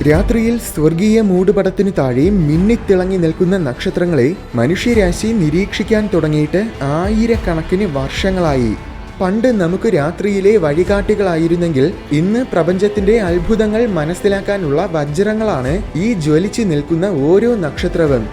രാത്രിയിൽ സ്വർഗീയ മൂടുപടത്തിനു താഴെ മിന്നിത്തിളങ്ങി നിൽക്കുന്ന നക്ഷത്രങ്ങളെ മനുഷ്യരാശി നിരീക്ഷിക്കാൻ തുടങ്ങിയിട്ട് ആയിരക്കണക്കിന് വർഷങ്ങളായി. പണ്ട് നമുക്ക് രാത്രിയിലെ വഴികാട്ടികളായിരുന്നെങ്കിൽ ഇന്ന് പ്രപഞ്ചത്തിന്റെ അത്ഭുതങ്ങൾ മനസ്സിലാക്കാനുള്ള വജ്രങ്ങളാണ് ഈ ജ്വലിച്ചു നിൽക്കുന്ന ഓരോ നക്ഷത്രവും.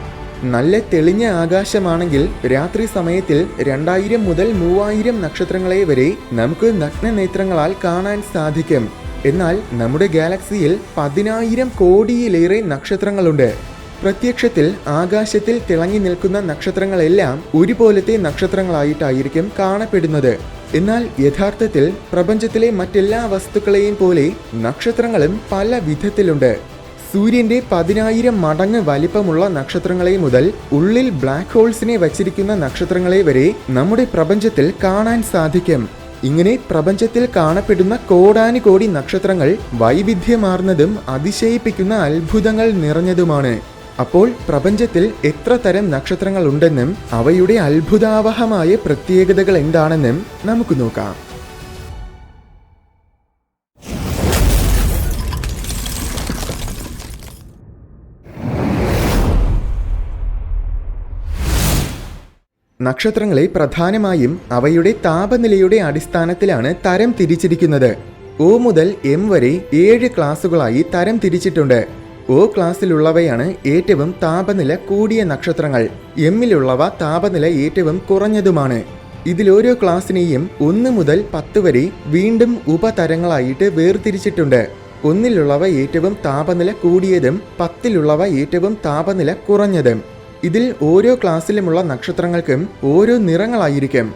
നല്ല തെളിഞ്ഞ ആകാശമാണെങ്കിൽ രാത്രി സമയത്തിൽ 2000 മുതൽ 3000 നക്ഷത്രങ്ങളെ വരെ നമുക്ക് നഗ്നനേത്രങ്ങളാൽ കാണാൻ സാധിക്കും. എന്നാൽ നമ്മുടെ ഗാലക്സിയിൽ 10,000 കോടിയിലേറെ നക്ഷത്രങ്ങളുണ്ട്. പ്രത്യക്ഷത്തിൽ ആകാശത്തിൽ തിളങ്ങി നിൽക്കുന്ന നക്ഷത്രങ്ങളെല്ലാം ഒരുപോലത്തെ നക്ഷത്രങ്ങളായിട്ടായിരിക്കും കാണപ്പെടുന്നത്. എന്നാൽ യഥാർത്ഥത്തിൽ പ്രപഞ്ചത്തിലെ മറ്റെല്ലാ വസ്തുക്കളെയും പോലെ നക്ഷത്രങ്ങളും പല വിധത്തിലുണ്ട്. സൂര്യന്റെ 10,000 മടങ്ങ് വലിപ്പമുള്ള നക്ഷത്രങ്ങളെ മുതൽ ഉള്ളിൽ ബ്ലാക്ക് ഹോൾസിനെ വച്ചിരിക്കുന്ന നക്ഷത്രങ്ങളെ വരെ നമ്മുടെ പ്രപഞ്ചത്തിൽ കാണാൻ സാധിക്കും. ഇങ്ങനെ പ്രപഞ്ചത്തിൽ കാണപ്പെടുന്ന കോടാനുകോടി നക്ഷത്രങ്ങൾ വൈവിധ്യമാർന്നതും അതിശയിപ്പിക്കുന്ന അത്ഭുതങ്ങൾ നിറഞ്ഞതുമാണ്. അപ്പോൾ പ്രപഞ്ചത്തിൽ എത്ര തരം നക്ഷത്രങ്ങൾ ഉണ്ടെന്നും അവയുടെ അത്ഭുതാവഹമായ പ്രത്യേകതകൾ എന്താണെന്നും നമുക്ക് നോക്കാം. നക്ഷത്രങ്ങളെ പ്രധാനമായും അവയുടെ താപനിലയുടെ അടിസ്ഥാനത്തിലാണ് തരം തിരിച്ചിരിക്കുന്നത്. O മുതൽ M വരെ 7 ക്ലാസുകളായി തരം തിരിച്ചിട്ടുണ്ട്. O ക്ലാസ്സിലുള്ളവയാണ് ഏറ്റവും താപനില കൂടിയ നക്ഷത്രങ്ങൾ. M-ലുള്ളവ താപനില ഏറ്റവും കുറഞ്ഞതുമാണ്. ഇതിലോരോ ക്ലാസ്സിനെയും 1 മുതൽ 10 വരെ വീണ്ടും ഉപതരങ്ങളായിട്ട് വേർതിരിച്ചിട്ടുണ്ട്. 1-ലുള്ളവ ഏറ്റവും താപനില കൂടിയതും 10-ലുള്ളവ ഏറ്റവും താപനില കുറഞ്ഞതും. ഇതിൽ ഓരോ ക്ലാസ്സിലുമുള്ള നക്ഷത്രങ്ങൾക്കും ഓരോ നിറങ്ങളായിരിക്കും.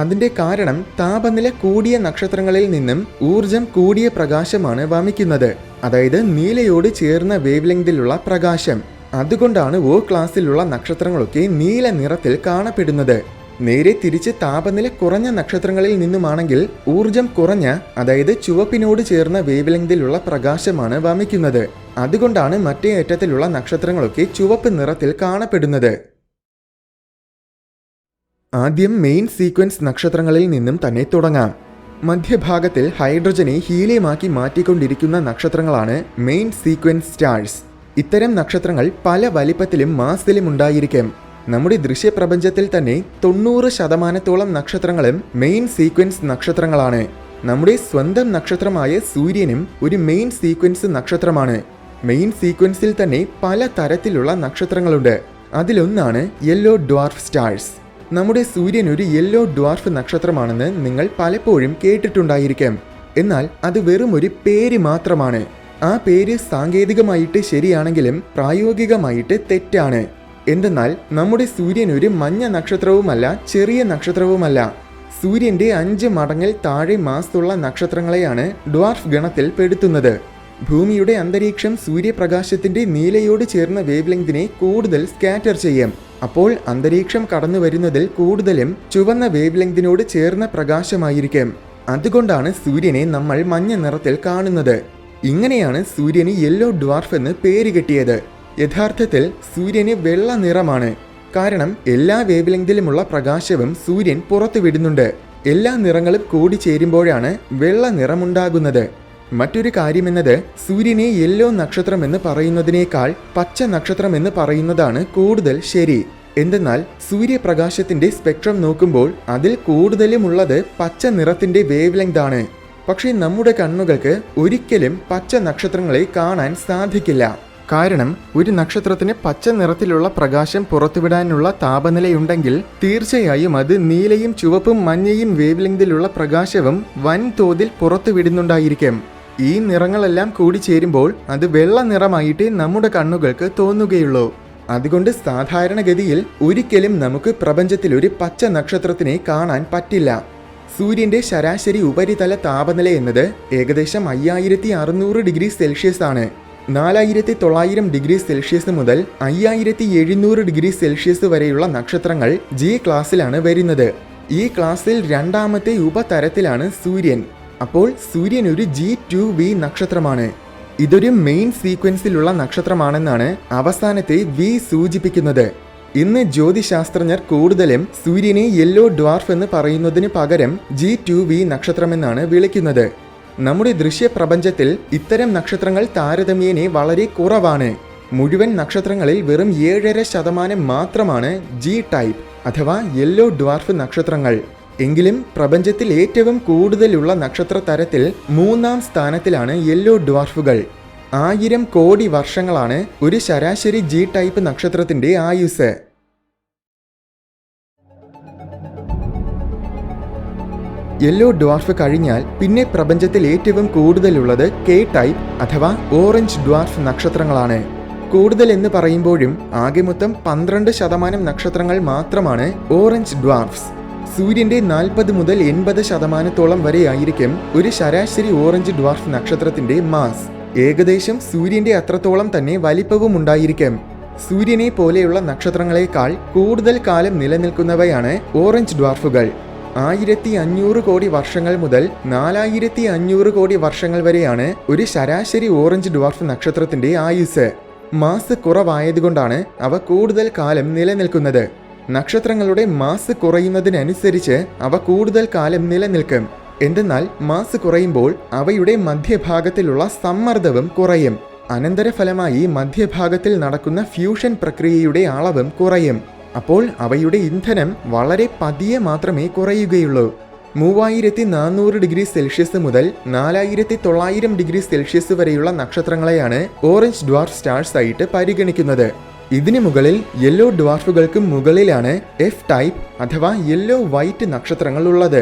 അതിന്റെ കാരണം താപനില കൂടിയ നക്ഷത്രങ്ങളിൽ നിന്നും ഊർജം കൂടിയ പ്രകാശമാണ് വമിക്കുന്നത്. അതായത് നീലയോട് ചേർന്ന വേവ് ലെങ്തിലുള്ള പ്രകാശം. അതുകൊണ്ടാണ് O ക്ലാസ്സിലുള്ള നക്ഷത്രങ്ങളൊക്കെ നീല നിറത്തിൽ കാണപ്പെടുന്നത്. നേരെ തിരിച്ച് താപനില കുറഞ്ഞ നക്ഷത്രങ്ങളിൽ നിന്നുമാണെങ്കിൽ ഊർജം കുറഞ്ഞ, അതായത് ചുവപ്പിനോട് ചേർന്ന വേവ് ലെങ്തിലുള്ള പ്രകാശമാണ് വമിക്കുന്നത്. അതുകൊണ്ടാണ് മറ്റേ അറ്റത്തിലുള്ള നക്ഷത്രങ്ങളൊക്കെ ചുവപ്പ് നിറത്തിൽ കാണപ്പെടുന്നത്. ആദ്യം മെയിൻ സീക്വൻസ് നക്ഷത്രങ്ങളിൽ നിന്നും തന്നെ തുടങ്ങാം. മധ്യഭാഗത്തിൽ ഹൈഡ്രജനെ ഹീലിയമാക്കി മാറ്റിക്കൊണ്ടിരിക്കുന്ന നക്ഷത്രങ്ങളാണ് മെയിൻ സീക്വൻസ് സ്റ്റാർസ്. ഇത്തരം നക്ഷത്രങ്ങൾ പല വലിപ്പത്തിലും മാസിലും ഉണ്ടായിരിക്കും. നമ്മുടെ ദൃശ്യപ്രപഞ്ചത്തിൽ തന്നെ 90% നക്ഷത്രങ്ങളും മെയിൻ സീക്വൻസ് നക്ഷത്രങ്ങളാണ്. നമ്മുടെ സ്വന്തം നക്ഷത്രമായ സൂര്യനും ഒരു മെയിൻ സീക്വൻസ് നക്ഷത്രമാണ്. മെയിൻ സീക്വൻസിൽ തന്നെ പല തരത്തിലുള്ള നക്ഷത്രങ്ങളുണ്ട്. അതിലൊന്നാണ് യെല്ലോ ഡ്വാർഫ് സ്റ്റാർസ്. നമ്മുടെ സൂര്യൻ ഒരു യെല്ലോ ഡ്വാർഫ് നക്ഷത്രമാണെന്ന് നിങ്ങൾ പലപ്പോഴും കേട്ടിട്ടുണ്ടായിരിക്കും. എന്നാൽ അത് വെറും ഒരു പേര് മാത്രമാണ്. ആ പേര് സാങ്കേതികമായിട്ട് ശരിയാണെങ്കിലും പ്രായോഗികമായിട്ട് തെറ്റാണ്. എന്തെന്നാൽ നമ്മുടെ സൂര്യൻ ഒരു മഞ്ഞ നക്ഷത്രവുമല്ല, ചെറിയ നക്ഷത്രവുമല്ല. സൂര്യന്റെ 5 മടങ്ങിൽ താഴെ മാസ്സുള്ള നക്ഷത്രങ്ങളെയാണ് ഡ്വാർഫ് ഗണത്തിൽ പെടുത്തുന്നത്. ഭൂമിയുടെ അന്തരീക്ഷം സൂര്യപ്രകാശത്തിന്റെ നീലയോട് ചേർന്ന വേവ് ലെങ്തിനെ കൂടുതൽ സ്കാറ്റർ ചെയ്യും. അപ്പോൾ അന്തരീക്ഷം കടന്നു വരുന്നതിൽ കൂടുതലും ചുവന്ന വേവ് ലെങ്തിനോട് ചേർന്ന പ്രകാശമായിരിക്കും. അതുകൊണ്ടാണ് സൂര്യനെ നമ്മൾ മഞ്ഞ നിറത്തിൽ കാണുന്നത്. ഇങ്ങനെയാണ് സൂര്യന് യെല്ലോ ഡ്വാർഫ് എന്ന് പേര് കിട്ടിയത്. യഥാർത്ഥത്തിൽ സൂര്യന് വെള്ള നിറമാണ്. കാരണം എല്ലാ വേവ് ലെങ്തിലുമുള്ള പ്രകാശവും സൂര്യൻ പുറത്തുവിടുന്നുണ്ട്. എല്ലാ നിറങ്ങളും കൂടി ചേരുമ്പോഴാണ് വെള്ള നിറമുണ്ടാകുന്നത്. മറ്റൊരു കാര്യമെന്നത് സൂര്യനെ യെല്ലോ നക്ഷത്രം എന്ന് പറയുന്നതിനേക്കാൾ പച്ച നക്ഷത്രം എന്ന് പറയുന്നതാണ് കൂടുതൽ ശരി. എന്തെന്നാൽ സൂര്യപ്രകാശത്തിന്റെ സ്പെക്ട്രം നോക്കുമ്പോൾ അതിൽ കൂടുതലുമുള്ളത് പച്ച നിറത്തിന്റെ വേവ് ലെങ്ത് ആണ്. പക്ഷേ നമ്മുടെ കണ്ണുകൾക്ക് ഒരിക്കലും പച്ച നക്ഷത്രങ്ങളെ കാണാൻ സാധിക്കില്ല. കാരണം ഒരു നക്ഷത്രത്തിന് പച്ച നിറത്തിലുള്ള പ്രകാശം പുറത്തുവിടാനുള്ള താപനിലയുണ്ടെങ്കിൽ തീർച്ചയായും അത് നീലയും ചുവപ്പും മഞ്ഞയും വേവ് ലെങ്തിലുള്ള പ്രകാശവും വൻതോതിൽ പുറത്തുവിടുന്നുണ്ടായിരിക്കും. ഈ നിറങ്ങളെല്ലാം കൂടി ചേരുമ്പോൾ അത് വെള്ള നിറമായിട്ടേ നമ്മുടെ കണ്ണുകൾക്ക് തോന്നുകയുള്ളൂ. അതുകൊണ്ട് സാധാരണഗതിയിൽ ഒരിക്കലും നമുക്ക് പ്രപഞ്ചത്തിൽ ഒരു പച്ച നക്ഷത്രത്തിനെ കാണാൻ പറ്റില്ല. സൂര്യന്റെ ശരാശരി ഉപരിതല താപനില എന്നത് ഏകദേശം 5600 ഡിഗ്രി സെൽഷ്യസ് ആണ്. 4900 ഡിഗ്രി സെൽഷ്യസ് മുതൽ 5700 ഡിഗ്രി സെൽഷ്യസ് വരെയുള്ള നക്ഷത്രങ്ങൾ G ക്ലാസ്സിലാണ് വരുന്നത്. ഈ ക്ലാസ്സിൽ രണ്ടാമത്തെ ഉപതരത്തിലാണ് സൂര്യൻ. അപ്പോൾ സൂര്യൻ ഒരു G2V നക്ഷത്രമാണ്. ഇതൊരു മെയിൻ സീക്വൻസിലുള്ള നക്ഷത്രമാണെന്നാണ് അവസാനത്തെ V സൂചിപ്പിക്കുന്നത്. ഇന്ന് ജ്യോതിശാസ്ത്രജ്ഞർ കൂടുതലും സൂര്യനെ യെല്ലോ ഡ്വാർഫ് എന്ന് പറയുന്നതിന് പകരം G2V നക്ഷത്രമെന്നാണ് വിളിക്കുന്നത്. നമ്മുടെ ദൃശ്യപ്രപഞ്ചത്തിൽ ഇത്തരം നക്ഷത്രങ്ങൾ താരതമ്യേന വളരെ കുറവാണ്. മുഴുവൻ നക്ഷത്രങ്ങളിൽ വെറും 7.5% മാത്രമാണ് ജി ടൈപ്പ് അഥവാ യെല്ലോ ഡ്വാർഫ് നക്ഷത്രങ്ങൾ. എങ്കിലും പ്രപഞ്ചത്തിൽ ഏറ്റവും കൂടുതലുള്ള നക്ഷത്ര തരത്തിൽ 3-ാം സ്ഥാനത്തിലാണ് യെല്ലോ ഡ്വാർഫുകൾ. 1000 കോടി വർഷങ്ങളാണ് ഒരു ശരാശരി ജി ടൈപ്പ് നക്ഷത്രത്തിന്റെ ആയുസ്. യെല്ലോ ഡ്വാർഫ് കഴിഞ്ഞാൽ പിന്നെ പ്രപഞ്ചത്തിൽ ഏറ്റവും കൂടുതലുള്ളത് കെ ടൈപ്പ് അഥവാ ഓറഞ്ച് ഡ്വാർഫ് നക്ഷത്രങ്ങളാണ്. കൂടുതൽ എന്ന് പറയുമ്പോഴും ആകെ മൊത്തം 12% നക്ഷത്രങ്ങൾ മാത്രമാണ് ഓറഞ്ച് ഡ്വാർഫ്സ്. സൂര്യന്റെ 40 മുതൽ 80% വരെയായിരിക്കും ഒരു ശരാശരി ഓറഞ്ച് ഡ്വാർഫ് നക്ഷത്രത്തിന്റെ മാസ്. ഏകദേശം സൂര്യന്റെ അത്രത്തോളം തന്നെ വലിപ്പവും ഉണ്ടായിരിക്കും. സൂര്യനെ പോലെയുള്ള നക്ഷത്രങ്ങളെക്കാൾ കൂടുതൽ കാലം നിലനിൽക്കുന്നവയാണ് ഓറഞ്ച് ഡ്വാർഫുകൾ. 1500 കോടി വർഷങ്ങൾ മുതൽ 4500 കോടി വർഷങ്ങൾ വരെയാണ് ഒരു ശരാശരി ഓറഞ്ച് ഡ്വാർഫ് നക്ഷത്രത്തിന്റെ ആയുസ്. മാസ് കുറവായതുകൊണ്ടാണ് അവ കൂടുതൽ കാലം നിലനിൽക്കുന്നത്. നക്ഷത്രങ്ങളുടെ മാസ് കുറയുന്നതിനനുസരിച്ച് അവ കൂടുതൽ കാലം നിലനിൽക്കും. എന്തെന്നാൽ മാസ് കുറയുമ്പോൾ അവയുടെ മധ്യഭാഗത്തിലുള്ള സമ്മർദ്ദവും കുറയും. അനന്തരഫലമായി മധ്യഭാഗത്തിൽ നടക്കുന്ന ഫ്യൂഷൻ പ്രക്രിയയുടെ അളവും കുറയും. അപ്പോൾ അവയുടെ ഇന്ധനം വളരെ പതിയെ മാത്രമേ കുറയുകയുള്ളൂ. 3400 ഡിഗ്രി സെൽഷ്യസ് മുതൽ 4900 ഡിഗ്രി സെൽഷ്യസ് വരെയുള്ള നക്ഷത്രങ്ങളെയാണ് ഓറഞ്ച് ഡ്വാർഫ് സ്റ്റാർസ് ആയിട്ട് പരിഗണിക്കുന്നത്. ഇതിനു മുകളിൽ യെല്ലോ ഡ്വാർഫുകൾക്ക് മുകളിലാണ് എഫ് ടൈപ്പ് അഥവാ യെല്ലോ വൈറ്റ് നക്ഷത്രങ്ങൾ ഉള്ളത്.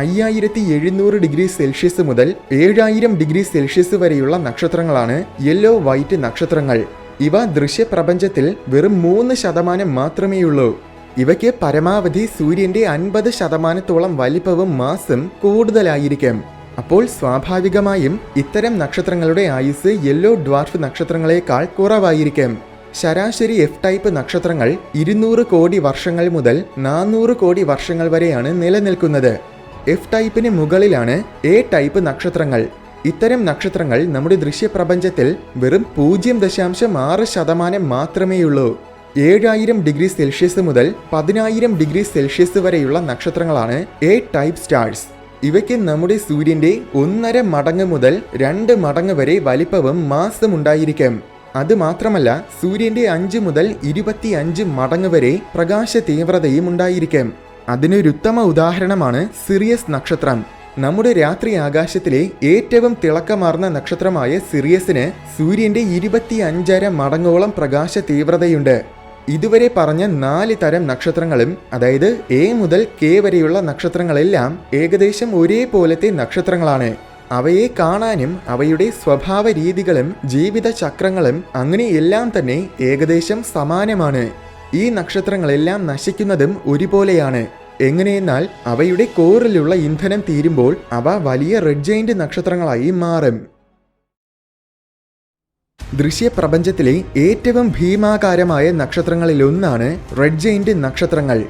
5700 ഡിഗ്രി സെൽഷ്യസ് മുതൽ 7000 ഡിഗ്രി സെൽഷ്യസ് വരെയുള്ള നക്ഷത്രങ്ങളാണ് യെല്ലോ വൈറ്റ് നക്ഷത്രങ്ങൾ. ഇവ ദൃശ്യപ്രപഞ്ചത്തിൽ വെറും 3% മാത്രമേയുള്ളൂ. ഇവയ്ക്ക് പരമാവധി സൂര്യന്റെ 50%-ഓളം വലിപ്പവും മാസും കൂടുതലായിരിക്കും. അപ്പോൾ സ്വാഭാവികമായും ഇത്തരം നക്ഷത്രങ്ങളുടെ ആയുസ് യെല്ലോ ഡ്വാർഫ് നക്ഷത്രങ്ങളെക്കാൾ കുറവായിരിക്കും. ശരാശരി എഫ് ടൈപ്പ് നക്ഷത്രങ്ങൾ 200 കോടി വർഷങ്ങൾ മുതൽ 400 കോടി വർഷങ്ങൾ വരെയാണ് നിലനിൽക്കുന്നത്. എഫ് ടൈപ്പിന് മുകളിലാണ് എ ടൈപ്പ് നക്ഷത്രങ്ങൾ. ഇത്തരം നക്ഷത്രങ്ങൾ നമ്മുടെ ദൃശ്യപ്രപഞ്ചത്തിൽ വെറും 0.6% മാത്രമേയുള്ളൂ. 7000 ഡിഗ്രി സെൽഷ്യസ് മുതൽ 10000 ഡിഗ്രി സെൽഷ്യസ് വരെയുള്ള നക്ഷത്രങ്ങളാണ് എ ടൈപ്പ് സ്റ്റാർസ്. ഇവയ്ക്ക് നമ്മുടെ സൂര്യന്റെ 1.5 മടങ്ങ് മുതൽ 2 മടങ്ങ് വരെ വലിപ്പവും മാസും ഉണ്ടായിരിക്കും. അതുമാത്രമല്ല സൂര്യന്റെ 5 മുതൽ 25 മടങ്ങ് വരെ പ്രകാശ തീവ്രതയും ഉണ്ടായിരിക്കും. അതിനൊരുത്തമ ഉദാഹരണമാണ് സിറിയസ് നക്ഷത്രം. നമ്മുടെ രാത്രി ആകാശത്തിലെ ഏറ്റവും തിളക്കമാർന്ന നക്ഷത്രമായ സിറിയസിന് സൂര്യന്റെ 25.5 മടങ്ങോളം പ്രകാശ തീവ്രതയുണ്ട്. ഇതുവരെ പറഞ്ഞ 4 തരം നക്ഷത്രങ്ങളും, അതായത് എ മുതൽ കെ വരെയുള്ള നക്ഷത്രങ്ങളെല്ലാം ഏകദേശം ഒരേപോലത്തെ നക്ഷത്രങ്ങളാണ്. അവയെ കാണാനും അവയുടെ സ്വഭാവ രീതികളും ജീവിത ചക്രങ്ങളും അങ്ങനെ എല്ലാം തന്നെ ഏകദേശം സമാനമാണ്. ഈ നക്ഷത്രങ്ങളെല്ലാം നശിക്കുന്നതും ഒരുപോലെയാണ്. എങ്ങനെയെന്നാൽ അവയുടെ കോറിലുള്ള ഇന്ധനം തീരുമ്പോൾ അവ വലിയ റെഡ് ജയന്റ് നക്ഷത്രങ്ങളായി മാറും. ദൃശ്യപ്രപഞ്ചത്തിലെ ഏറ്റവും ഭീമാകാരമായ നക്ഷത്രങ്ങളിലൊന്നാണ് റെഡ് ജയന്റ് നക്ഷത്രങ്ങൾ.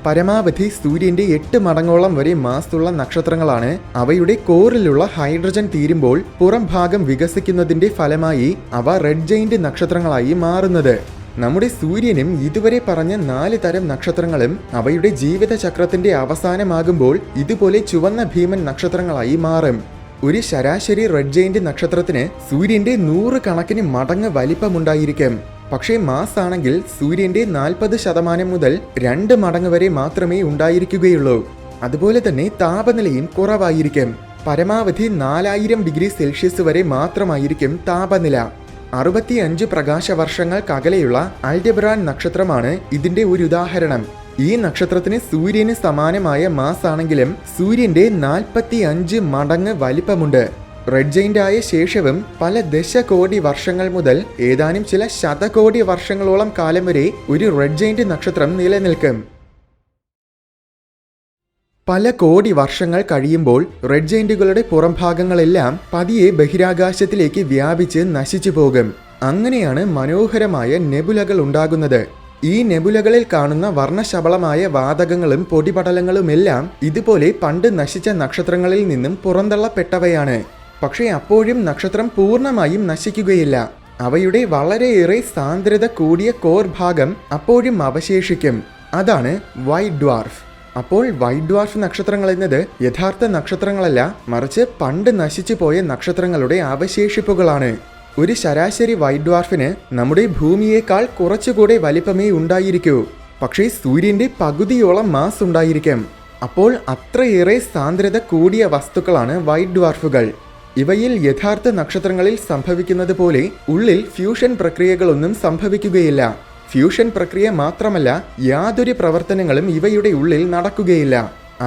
പരമാവധി സൂര്യന്റെ 8 മടങ്ങോളം വരെ മാസുള്ള നക്ഷത്രങ്ങളാണ്. അവയുടെ കോറിലുള്ള ഹൈഡ്രജൻ തീരുമ്പോൾ പുറം ഭാഗം വികസിക്കുന്നതിന്റെ ഫലമായി അവ റെഡ് ജയന്റ് നക്ഷത്രങ്ങളായി മാറുന്നത്. നമ്മുടെ സൂര്യനും ഇതുവരെ പറഞ്ഞ 4 തരം നക്ഷത്രങ്ങളും അവയുടെ ജീവിതചക്രത്തിന്റെ അവസാനമാകുമ്പോൾ ഇതുപോലെ ചുവന്ന ഭീമൻ നക്ഷത്രങ്ങളായി മാറും. ഒരു ശരാശരി റെഡ് ജയന്റ് നക്ഷത്രത്തിന് സൂര്യന്റെ 100 കണക്കിന് മടങ്ങ് വലിപ്പമുണ്ടായിരിക്കും. പക്ഷേ മാസ് ആണെങ്കിൽ സൂര്യന്റെ 40% മുതൽ 2 മടങ്ങ് വരെ മാത്രമേ ഉണ്ടായിരിക്കുകയുള്ളൂ. അതുപോലെ തന്നെ താപനിലയും കുറവായിരിക്കും. പരമാവധി 4000 ഡിഗ്രി സെൽഷ്യസ് വരെ മാത്രമായിരിക്കും താപനില. 65 പ്രകാശവർഷങ്ങൾക്കകലെയുള്ള അൽഡെബറാൻ നക്ഷത്രമാണ് ഇതിന്റെ ഒരു ഉദാഹരണം. ഈ നക്ഷത്രത്തിന് സൂര്യന് സമാനമായ മാസ് ആണെങ്കിലും സൂര്യന്റെ 45 മടങ്ങ് വലിപ്പമുണ്ട്. റെഡ് ജയന്റ് ആയ ശേഷവും പല ദശകോടി വർഷങ്ങൾ മുതൽ ഏതാനും ചില ശതകോടി വർഷങ്ങളോളം കാലം വരെ ഒരു റെഡ് ജയന്റ് നക്ഷത്രം നിലനിൽക്കും. പല കോടി വർഷങ്ങൾ കഴിയുമ്പോൾ റെഡ് ജയന്റുകളുടെ പുറംഭാഗങ്ങളെല്ലാം പതിയെ ബഹിരാകാശത്തിലേക്ക് വ്യാപിച്ച് നശിച്ചു പോകും. അങ്ങനെയാണ് മനോഹരമായ നെബുലകൾ ഉണ്ടാകുന്നത്. ഈ നെബുലകളിൽ കാണുന്ന വർണ്ണശബളമായ വാതകങ്ങളും പൊടിപടലങ്ങളുമെല്ലാം ഇതുപോലെ പണ്ട് നശിച്ച നക്ഷത്രങ്ങളിൽ നിന്നും പുറന്തള്ളപ്പെട്ടവയാണ്. പക്ഷേ അപ്പോഴും നക്ഷത്രം പൂർണ്ണമായും നശിക്കുകയില്ല. അവയുടെ വളരെയേറെ സാന്ദ്രത കൂടിയ കോർ ഭാഗം അപ്പോഴും അവശേഷിക്കും. അതാണ് വൈറ്റ് ഡ്വാർഫ്. അപ്പോൾ വൈറ്റ് ഡ്വാർഫ് നക്ഷത്രങ്ങൾ എന്നത് യഥാർത്ഥ നക്ഷത്രങ്ങളല്ല, മറിച്ച് പണ്ട് നശിച്ചു പോയ നക്ഷത്രങ്ങളുടെ അവശേഷിപ്പുകളാണ്. ഒരു ശരാശരി വൈറ്റ് ഡ്വാർഫിന് നമ്മുടെ ഭൂമിയേക്കാൾ കുറച്ചുകൂടെ വലിപ്പമേ ഉണ്ടായിരിക്കൂ. പക്ഷേ സൂര്യന്റെ പകുതിയോളം മാസ് ഉണ്ടായിരിക്കും. അപ്പോൾ അത്രയേറെ സാന്ദ്രത കൂടിയ വസ്തുക്കളാണ് വൈറ്റ് ഡ്വാർഫുകൾ. ഇവയിൽ യഥാർത്ഥ നക്ഷത്രങ്ങളിൽ സംഭവിക്കുന്നത് പോലെ ഉള്ളിൽ ഫ്യൂഷൻ പ്രക്രിയകളൊന്നും സംഭവിക്കുകയില്ല. ഫ്യൂഷൻ പ്രക്രിയ മാത്രമല്ല, യാതൊരു പ്രവർത്തനങ്ങളും ഇവയുടെ ഉള്ളിൽ നടക്കുകയില്ല.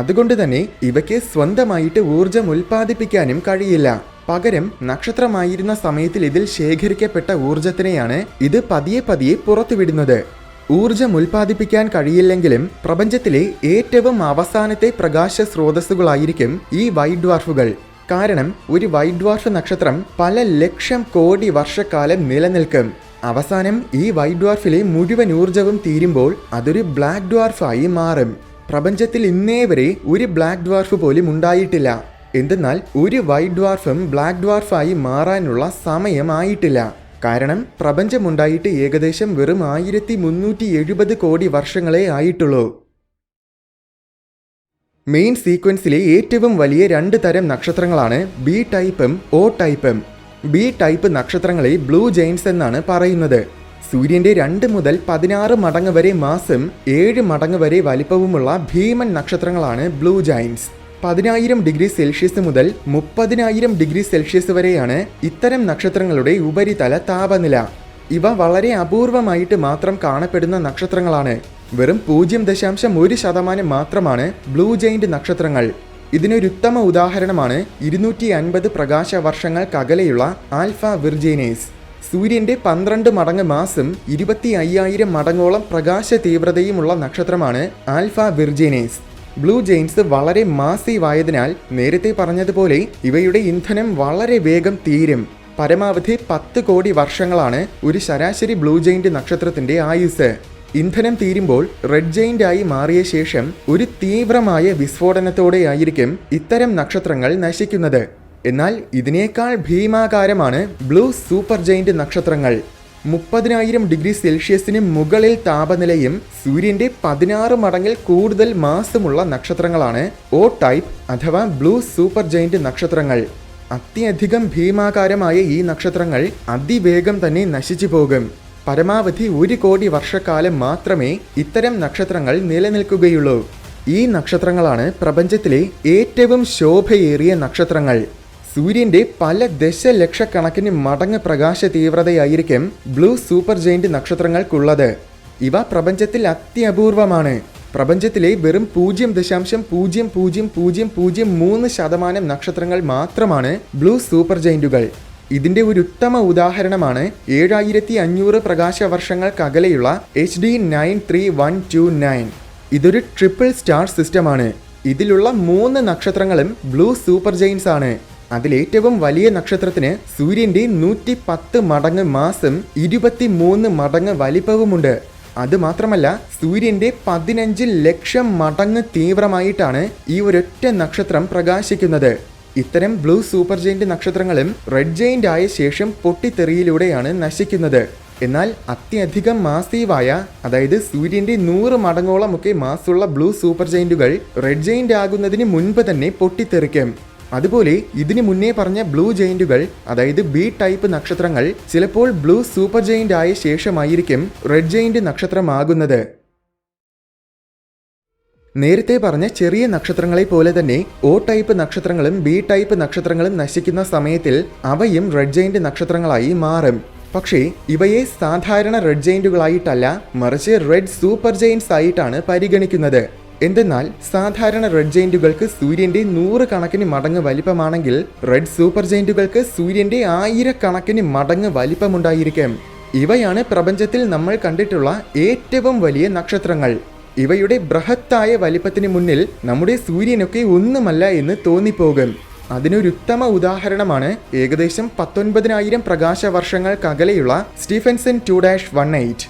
അതുകൊണ്ട് തന്നെ ഇവയ്ക്ക് സ്വന്തമായിട്ട് ഊർജം ഉൽപ്പാദിപ്പിക്കാനും കഴിയില്ല. പകരം നക്ഷത്രമായിരുന്ന സമയത്തിൽ ഇതിൽ ശേഖരിക്കപ്പെട്ട ഊർജത്തിനെയാണ് ഇത് പതിയെ പതിയെ പുറത്തുവിടുന്നത്. ഊർജം ഉൽപ്പാദിപ്പിക്കാൻ കഴിയില്ലെങ്കിലും പ്രപഞ്ചത്തിലെ ഏറ്റവും അവസാനത്തെ പ്രകാശ സ്രോതസ്സുകളായിരിക്കും ഈ വൈറ്റ് ഡ്വാർഫുകൾ. കാരണം ഒരു വൈറ്റ് ഡ്വാർഫ് നക്ഷത്രം പല ലക്ഷം കോടി വർഷക്കാലം നിലനിൽക്കും. അവസാനം ഈ വൈറ്റ് ഡ്വാർഫിലെ മുഴുവൻ ഊർജവും തീരുമ്പോൾ അതൊരു ബ്ലാക്ക് ഡ്വാർഫായി മാറും. പ്രപഞ്ചത്തിൽ ഇന്നേ വരെ ഒരു ബ്ലാക്ക് ഡ്വാർഫ് പോലും ഉണ്ടായിട്ടില്ല. എന്തെന്നാൽ ഒരു വൈറ്റ് ഡ്വാർഫും ബ്ലാക്ക് ഡ്വാർഫായി മാറാനുള്ള സമയമായിട്ടില്ല. കാരണം പ്രപഞ്ചമുണ്ടായിട്ട് ഏകദേശം വെറും 1370 കോടി വർഷങ്ങളെ ആയിട്ടുള്ളൂ. മെയിൻ സീക്വൻസിലെ ഏറ്റവും വലിയ 2 തരം നക്ഷത്രങ്ങളാണ് ബി ടൈപ്പും ഒ ടൈപ്പും. ബി ടൈപ്പ് നക്ഷത്രങ്ങളെ ബ്ലൂ ജെയിൻസ് എന്നാണ് പറയുന്നത്. സൂര്യന്റെ 2 മുതൽ 16 മടങ്ങ് വരെ മാസും 7 മടങ്ങ് വരെ വലിപ്പവുമുള്ള ഭീമൻ നക്ഷത്രങ്ങളാണ് ബ്ലൂ ജെയിൻസ്. 10,000 ഡിഗ്രി സെൽഷ്യസ് മുതൽ 30,000 ഡിഗ്രി സെൽഷ്യസ് വരെയാണ് ഇത്തരം നക്ഷത്രങ്ങളുടെ ഉപരിതല താപനില. ഇവ വളരെ അപൂർവമായിട്ട് മാത്രം കാണപ്പെടുന്ന നക്ഷത്രങ്ങളാണ്. വെറും 0.1% മാത്രമാണ് ബ്ലൂ ജെയിന്റ് നക്ഷത്രങ്ങൾ. ഇതിനൊരുത്തമ ഉദാഹരണമാണ് 250 പ്രകാശ വർഷങ്ങൾക്കകലെയുള്ള ആൽഫ വിർജീനേസ്. സൂര്യന്റെ 12 മടങ്ങ് മാസും 25,000 മടങ്ങോളം പ്രകാശ തീവ്രതയുമുള്ള നക്ഷത്രമാണ് ആൽഫ വിർജീനേസ്. ബ്ലൂ ജെയിൻസ് വളരെ മാസീവായതിനാൽ നേരത്തെ പറഞ്ഞതുപോലെ ഇവയുടെ ഇന്ധനം വളരെ വേഗം തീരും. പരമാവധി 10 കോടി വർഷങ്ങളാണ് ഒരു ശരാശരി ബ്ലൂ ജെയിന്റ് നക്ഷത്രത്തിന്റെ ആയുസ്. ഇന്ധനം തീരുമ്പോൾ റെഡ് ജെയിന്റ് ആയി മാറിയ ശേഷം ഒരു തീവ്രമായ വിസ്ഫോടനത്തോടെയായിരിക്കും ഇത്തരം നക്ഷത്രങ്ങൾ നശിക്കുന്നത്. എന്നാൽ ഇതിനേക്കാൾ ഭീമാകാരമാണ് ബ്ലൂ സൂപ്പർ ജെയിന്റ് നക്ഷത്രങ്ങൾ. 30,000 ഡിഗ്രി സെൽഷ്യസിന് മുകളിൽ താപനിലയും സൂര്യന്റെ 16 മടങ്ങിൽ കൂടുതൽ മാസമുള്ള നക്ഷത്രങ്ങളാണ് ഒ ടൈപ്പ് അഥവാ ബ്ലൂ സൂപ്പർ ജെയിന്റ് നക്ഷത്രങ്ങൾ. അത്യധികം ഭീമാകാരമായ ഈ നക്ഷത്രങ്ങൾ അതിവേഗം തന്നെ നശിച്ചു പോകും. പരമാവധി 1 കോടി വർഷക്കാലം മാത്രമേ ഇത്തരം നക്ഷത്രങ്ങൾ നിലനിൽക്കുകയുള്ളൂ. ഈ നക്ഷത്രങ്ങളാണ് പ്രപഞ്ചത്തിലെ ഏറ്റവും ശോഭയേറിയ നക്ഷത്രങ്ങൾ. സൂര്യന്റെ പല ദശലക്ഷക്കണക്കിന് മടങ്ങ് പ്രകാശ തീവ്രതയായിരിക്കും ബ്ലൂ സൂപ്പർ ജെയിന്റ് നക്ഷത്രങ്ങൾക്കുള്ളത്. ഇവ പ്രപഞ്ചത്തിൽ അത്യപൂർവമാണ്. പ്രപഞ്ചത്തിലെ വെറും 0.00003% നക്ഷത്രങ്ങൾ മാത്രമാണ് ബ്ലൂ സൂപ്പർ ജെയിന്റുകൾ. ഇതിന്റെ ഒരു ഉത്തമ ഉദാഹരണമാണ് 7500 പ്രകാശ വർഷങ്ങൾക്കകലെയുള്ള HD 93129. ഇതൊരു ട്രിപ്പിൾ സ്റ്റാർ സിസ്റ്റമാണ്. ഇതിലുള്ള 3 നക്ഷത്രങ്ങളും ബ്ലൂ സൂപ്പർ ജെയിൻസ് ആണ്. അതിലേറ്റവും വലിയ നക്ഷത്രത്തിന് സൂര്യന്റെ 110 മടങ്ങ് മാസും 23 മടങ്ങ് വലിപ്പവുമുണ്ട്. അതുമാത്രമല്ല സൂര്യന്റെ 15 ലക്ഷം മടങ്ങ് തീവ്രമായിട്ടാണ് ഈ ഒരൊറ്റ നക്ഷത്രം പ്രകാശിക്കുന്നത്. ഇത്തരം ബ്ലൂ സൂപ്പർ ജെയിന്റ് നക്ഷത്രങ്ങളും റെഡ് ജെയിന്റ് ആയ ശേഷം പൊട്ടിത്തെറിയിലൂടെയാണ് നശിക്കുന്നത്. എന്നാൽ അത്യധികം മാസീവായ, അതായത് സൂര്യന്റെ 100 മടങ്ങോളം ഒക്കെ മാസുള്ള ബ്ലൂ സൂപ്പർ ജെയിന്റുകൾ റെഡ് ജെയിന്റ് ആകുന്നതിന് മുൻപ് തന്നെ പൊട്ടിത്തെറിക്കും. അതുപോലെ ഇതിനു മുന്നേ പറഞ്ഞ ബ്ലൂ ജെയിന്റുകൾ, അതായത് ബി ടൈപ്പ് നക്ഷത്രങ്ങൾ ചിലപ്പോൾ ബ്ലൂ സൂപ്പർ ജെയിന്റ് ആയ ശേഷമായിരിക്കും റെഡ് ജെയിന്റ് നക്ഷത്രമാകുന്നത്. നേരത്തെ പറഞ്ഞ ചെറിയ നക്ഷത്രങ്ങളെ പോലെ തന്നെ ഒ ടൈപ്പ് നക്ഷത്രങ്ങളും ബി ടൈപ്പ് നക്ഷത്രങ്ങളും നശിക്കുന്ന സമയത്തിൽ അവയും റെഡ് ജെയിന്റ് നക്ഷത്രങ്ങളായി മാറും. പക്ഷേ ഇവയെ സാധാരണ റെഡ് ജെയിന്റുകളായിട്ടല്ല, മറിച്ച് റെഡ് സൂപ്പർ ജെയിൻസ് ആയിട്ടാണ് പരിഗണിക്കുന്നത്. എന്തെന്നാൽ സാധാരണ റെഡ് ജെയിന്റുകൾക്ക് സൂര്യന്റെ 100 കണക്കിന് മടങ്ങ് വലിപ്പമാണെങ്കിൽ റെഡ് സൂപ്പർ ജെയിന്റുകൾക്ക് സൂര്യന്റെ 1000 കണക്കിന് മടങ്ങ് വലിപ്പമുണ്ടായിരിക്കും. ഇവയാണ് പ്രപഞ്ചത്തിൽ നമ്മൾ കണ്ടിട്ടുള്ള ഏറ്റവും വലിയ നക്ഷത്രങ്ങൾ. ഇവയുടെ ബൃഹത്തായ വലിപ്പത്തിന് മുന്നിൽ നമ്മുടെ സൂര്യനൊക്കെ ഒന്നുമല്ല എന്ന് തോന്നിപ്പോകും. അതിനൊരുത്തമ ഉദാഹരണമാണ് ഏകദേശം 19,000 പ്രകാശ വർഷങ്ങൾക്കകലെയുള്ള സ്റ്റീഫൻസൺ 2-18.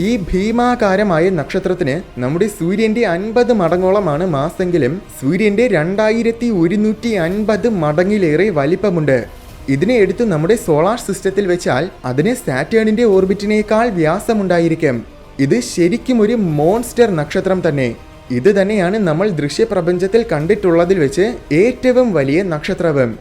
ഈ ഭീമാകാരമായ നക്ഷത്രത്തിന് നമ്മുടെ സൂര്യന്റെ 50 മടങ്ങോളമാണ് മാസെങ്കിലും സൂര്യന്റെ 2150 മടങ്ങിലേറെ വലിപ്പമുണ്ട്. ഇതിനെ എടുത്ത് നമ്മുടെ സോളാർ സിസ്റ്റത്തിൽ വെച്ചാൽ അതിന് സാറ്റേണിന്റെ ഓർബിറ്റിനേക്കാൾ വ്യാസമുണ്ടായിരിക്കും. ഇത് ശരിക്കും ഒരു മോൺസ്റ്റർ നക്ഷത്രം തന്നെ. ഇത് തന്നെയാണ് നമ്മൾ ദൃശ്യപ്രപഞ്ചത്തിൽ കണ്ടിട്ടുള്ളതിൽ വെച്ച് ഏറ്റവും വലിയ നക്ഷത്രവും.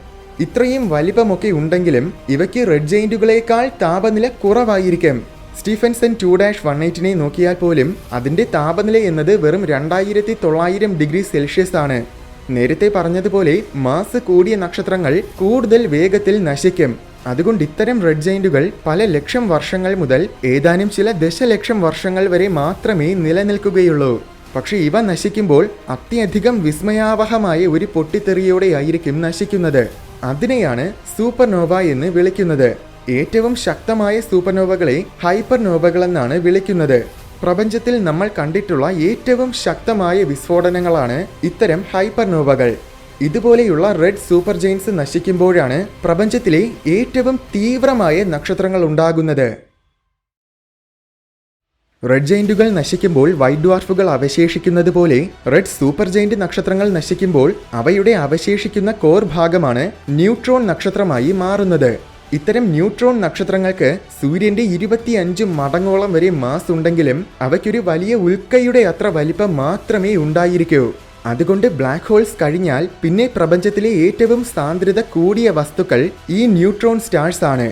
ഇത്രയും വലിപ്പമൊക്കെ ഉണ്ടെങ്കിലും ഇവയ്ക്ക് റെഡ് ജെയിന്റുകളേക്കാൾ താപനില കുറവായിരിക്കും. സ്റ്റീഫൻസൺ 2-18 നോക്കിയാൽ പോലും അതിന്റെ താപനില എന്നത് വെറും 2900 ഡിഗ്രി സെൽഷ്യസ് ആണ്. നേരത്തെ പറഞ്ഞതുപോലെ മാസ് കൂടിയ നക്ഷത്രങ്ങൾ കൂടുതൽ വേഗത്തിൽ നശിക്കും. അതുകൊണ്ട് ഇത്തരം റെഡ് ജെയിന്റുകൾ പല ലക്ഷം വർഷങ്ങൾ മുതൽ ഏതാനും ചില ദശലക്ഷം വർഷങ്ങൾ വരെ മാത്രമേ നിലനിൽക്കുകയുള്ളൂ. പക്ഷെ ഇവ നശിക്കുമ്പോൾ അത്യധികം വിസ്മയാവഹമായ ഒരു പൊട്ടിത്തെറിയോടെയായിരിക്കും നശിക്കുന്നത്. അതിനെയാണ് സൂപ്പർനോവ എന്ന് വിളിക്കുന്നത്. ഏറ്റവും ശക്തമായ സൂപ്പർനോവകളെ ഹൈപ്പർനോവകളെന്നാണ് വിളിക്കുന്നത്. പ്രപഞ്ചത്തിൽ നമ്മൾ കണ്ടിട്ടുള്ള ഏറ്റവും ശക്തമായ വിസ്ഫോടനങ്ങളാണ് ഇത്തരം ഹൈപ്പർനോവകൾ. ഇതുപോലെയുള്ള റെഡ് സൂപ്പർ ജെയിൻസ് നശിക്കുമ്പോഴാണ് പ്രപഞ്ചത്തിലെ ഏറ്റവും തീവ്രമായ നക്ഷത്രങ്ങൾ ഉണ്ടാകുന്നത്. റെഡ് ജെയിന്റുകൾ നശിക്കുമ്പോൾ വൈറ്റ് ഡ്വാർഫുകൾ അവശേഷിക്കുന്നത് പോലെ റെഡ് സൂപ്പർ ജെയിന്റ് നക്ഷത്രങ്ങൾ നശിക്കുമ്പോൾ അവയുടെ അവശേഷിക്കുന്ന കോർ ഭാഗമാണ് ന്യൂട്രോൺ നക്ഷത്രമായി മാറുന്നത്. ഇത്തരം ന്യൂട്രോൺ നക്ഷത്രങ്ങൾക്ക് സൂര്യന്റെ 25 മടങ്ങോളം വരെ മാസ് ഉണ്ടെങ്കിലും അവയ്ക്കൊരു വലിയ ഉൽക്കയുടെ അത്ര വലിപ്പം മാത്രമേ ഉണ്ടായിരിക്കൂ. അതുകൊണ്ട് ബ്ലാക്ക് ഹോൾസ് കഴിഞ്ഞാൽ പിന്നെ പ്രപഞ്ചത്തിലെ ഏറ്റവും സാന്ദ്രത കൂടിയ വസ്തുക്കൾ ഈ ന്യൂട്രോൺ സ്റ്റാർസ് ആണ്.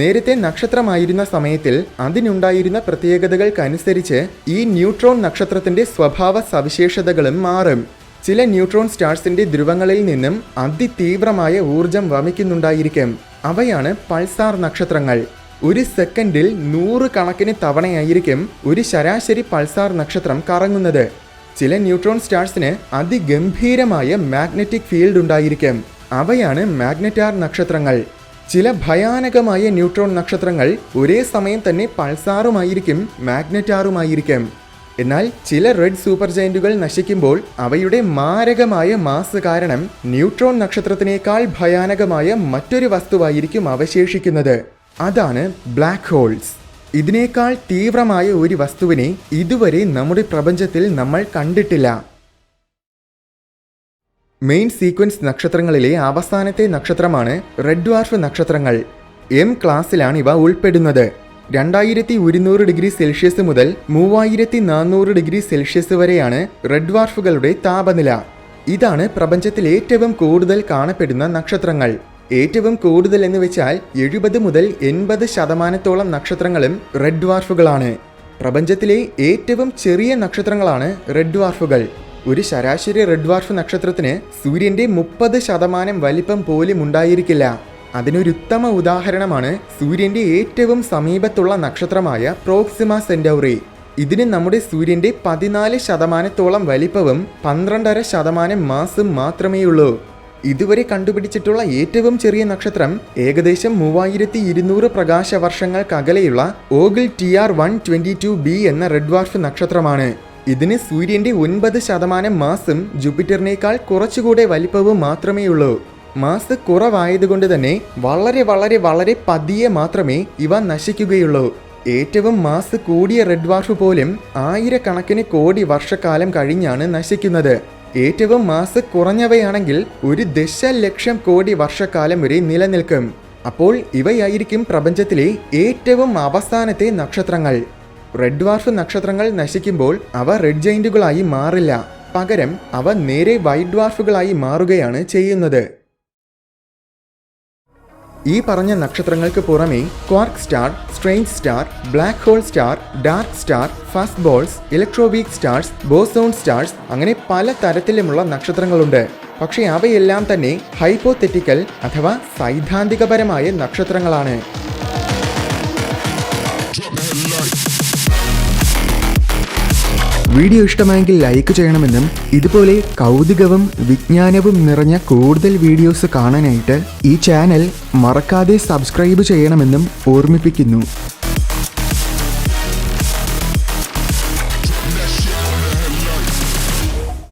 നേരത്തെ നക്ഷത്രമായിരുന്ന സമയത്തിൽ അതിനുണ്ടായിരുന്ന പ്രത്യേകതകൾക്കനുസരിച്ച് ഈ ന്യൂട്രോൺ നക്ഷത്രത്തിന്റെ സ്വഭാവ സവിശേഷതകളും മാറും. ചില ന്യൂട്രോൺ സ്റ്റാർസിന്റെ ധ്രുവങ്ങളിൽ നിന്നും അതിതീവ്രമായ ഊർജം വമിക്കുന്നുണ്ടായിരിക്കും. അവയാണ് പൾസാർ നക്ഷത്രങ്ങൾ. ഒരു സെക്കൻഡിൽ 100 കണക്കിന് തവണയായിരിക്കും ഒരു ശരാശരി പൾസാർ നക്ഷത്രം കറങ്ങുന്നത്. ചില ന്യൂട്രോൺ സ്റ്റാർസിന് അതിഗംഭീരമായ മാഗ്നറ്റിക് ഫീൽഡ് ഉണ്ടായിരിക്കും. അവയാണ് മാഗ്നറ്റാർ നക്ഷത്രങ്ങൾ. ചില ഭയാനകമായ ന്യൂട്രോൺ നക്ഷത്രങ്ങൾ ഒരേ സമയം തന്നെ പൾസാറുമായിരിക്കും മാഗ്നറ്റാറുമായിരിക്കും. എന്നാൽ ചില റെഡ് സൂപ്പർ ജയന്റുകൾ നശിക്കുമ്പോൾ അവയുടെ മാരകമായ മാസ് കാരണം ന്യൂട്രോൺ നക്ഷത്രത്തിനേക്കാൾ ഭയാനകമായ മറ്റൊരു വസ്തുവായിരിക്കും അവശേഷിക്കുന്നത്. അതാണ് ബ്ലാക്ക് ഹോൾസ്. ഇതിനേക്കാൾ തീവ്രമായ ഒരു വസ്തുവിനെ ഇതുവരെ നമ്മുടെ പ്രപഞ്ചത്തിൽ നമ്മൾ കണ്ടിട്ടില്ല. മെയിൻ സീക്വൻസ് നക്ഷത്രങ്ങളിലെ അവസാനത്തെ നക്ഷത്രമാണ് റെഡ് ഡ്വാർഫ് നക്ഷത്രങ്ങൾ. എം ക്ലാസ്സിലാണ് ഇവ ഉൾപ്പെടുന്നത്. 2100 ഡിഗ്രി സെൽഷ്യസ് മുതൽ 3400 ഡിഗ്രി സെൽഷ്യസ് വരെയാണ് റെഡ് ഡ്വാർഫുകളുടെ താപനില. ഇതാണ് പ്രപഞ്ചത്തിൽ ഏറ്റവും കൂടുതൽ കാണപ്പെടുന്ന നക്ഷത്രങ്ങൾ. ഏറ്റവും കൂടുതൽ എന്ന് വെച്ചാൽ 70 മുതൽ 80% നക്ഷത്രങ്ങളും റെഡ് ഡ്വാർഫുകളാണ്. പ്രപഞ്ചത്തിലെ ഏറ്റവും ചെറിയ നക്ഷത്രങ്ങളാണ് റെഡ് ഡ്വാർഫുകൾ. ഒരു ശരാശരി റെഡ് ഡ്വാർഫ് നക്ഷത്രത്തിന് സൂര്യന്റെ 30% വലിപ്പം പോലും ഉണ്ടായിരിക്കില്ല. അതിനൊരുത്തമ ഉദാഹരണമാണ് സൂര്യന്റെ ഏറ്റവും സമീപത്തുള്ള നക്ഷത്രമായ പ്രോക്സിമ സെന്റൗറി. ഇതിന് നമ്മുടെ സൂര്യന്റെ 14% വലിപ്പവും 12.5% മാസും മാത്രമേയുള്ളൂ. ഇതുവരെ കണ്ടുപിടിച്ചിട്ടുള്ള ഏറ്റവും ചെറിയ നക്ഷത്രം ഏകദേശം 3200 പ്രകാശ വർഷങ്ങൾക്കകലെയുള്ള ഓഗിൾ TR-122b എന്ന റെഡ് ഡ്വാർഫ് നക്ഷത്രമാണ്. ഇതിന് സൂര്യന്റെ 9% മാസും ജൂപ്പിറ്ററിനേക്കാൾ കുറച്ചുകൂടെ വലിപ്പവും മാത്രമേയുള്ളൂ. മാസ് കുറവായതുകൊണ്ട് തന്നെ വളരെ വളരെ വളരെ പതിയെ മാത്രമേ ഇവ നശിക്കുകയുള്ളൂ. ഏറ്റവും മാസ് കൂടിയ റെഡ് ഡ്വാർഫ് പോലും ആയിരക്കണക്കിന് കോടി വർഷക്കാലം കഴിഞ്ഞാണ് നശിക്കുന്നത്. ഏറ്റവും മാസ് കുറഞ്ഞവയാണെങ്കിൽ 1 ദശലക്ഷം കോടി വർഷക്കാലം വരെ നിലനിൽക്കും. അപ്പോൾ ഇവയായിരിക്കും പ്രപഞ്ചത്തിലെ ഏറ്റവും അവസാനത്തെ നക്ഷത്രങ്ങൾ. റെഡ് ഡ്വാർഫ് നക്ഷത്രങ്ങൾ നശിക്കുമ്പോൾ അവ റെഡ് ജെയിന്റുകളായി മാറില്ല. പകരം അവ നേരെ വൈറ്റ് ഡ്വാർഫുകളായി മാറുകയാണ് ചെയ്യുന്നത്. ഈ പറഞ്ഞ നക്ഷത്രങ്ങൾക്ക് പുറമെ quark star, strange star, black hole star, dark star, fuzzballs, electroweak stars, boson stars അങ്ങനെ പല തരത്തിലുമുള്ള നക്ഷത്രങ്ങളുണ്ട്. പക്ഷേ അവയെല്ലാം തന്നെ ഹൈപ്പോതെറ്റിക്കൽ അഥവാ സൈദ്ധാന്തികപരമായ നക്ഷത്രങ്ങളാണ്. വീഡിയോ ഇഷ്ടമായെങ്കിൽ ലൈക്ക് ചെയ്യണമെന്നും ഇതുപോലെ കൗതുകവും വിജ്ഞാനവും നിറഞ്ഞ കൂടുതൽ വീഡിയോസ് കാണാനായിട്ട് ഈ ചാനൽ മറക്കാതെ സബ്സ്ക്രൈബ് ചെയ്യണമെന്നും ഓർമ്മിപ്പിക്കുന്നു.